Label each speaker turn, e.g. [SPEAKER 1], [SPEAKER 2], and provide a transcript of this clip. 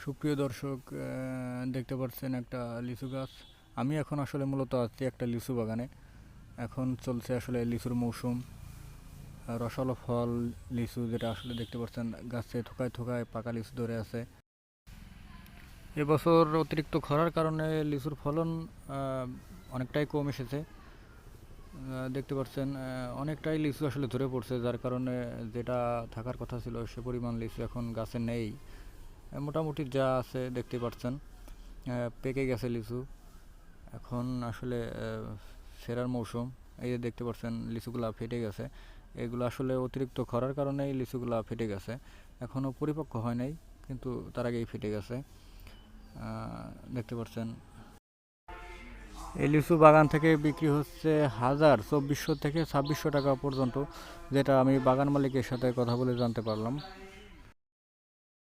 [SPEAKER 1] সুপ্রিয় দর্শক, দেখতে পাচ্ছেন একটা লিচু গাছ। আমি এখন আসলে মূলত আছি একটা লিচু বাগানে। এখন চলছে আসলে লিচুর মৌসুম। রসালো ফল লিচু, যেটা আসলে দেখতে পাচ্ছেন গাছে থোকায় থোকায় পাকা লিচু ধরে আছে। এবছর অতিরিক্ত খরার কারণে লিচুর ফলন অনেকটাই কম এসেছে। দেখতে পাচ্ছেন অনেকটাই লিচু আসলে ধরে পড়ছে, যার কারণে যেটা থাকার কথা ছিল সে পরিমাণ লিচু এখন গাছে নেই। মোটামুটি যা আছে দেখতে পাচ্ছেন পেকে গেছে লিচু। এখন আসলে সেরার মৌসুম। এই যে দেখতে পাচ্ছেন লিচুগুলা ফেটে গেছে। এগুলো আসলে অতিরিক্ত খরার কারণেই লিচুগুলা ফেটে গেছে। এখনও পরিপক্ক হয় নাই, কিন্তু তার আগেই ফেটে গেছে। দেখতে পাচ্ছেন এই লিচু বাগান থেকে বিক্রি হচ্ছে 1,000, 2,400 থেকে 2,600 টাকা পর্যন্ত, যেটা আমি বাগান মালিকের সাথে কথা বলে জানতে পারলাম।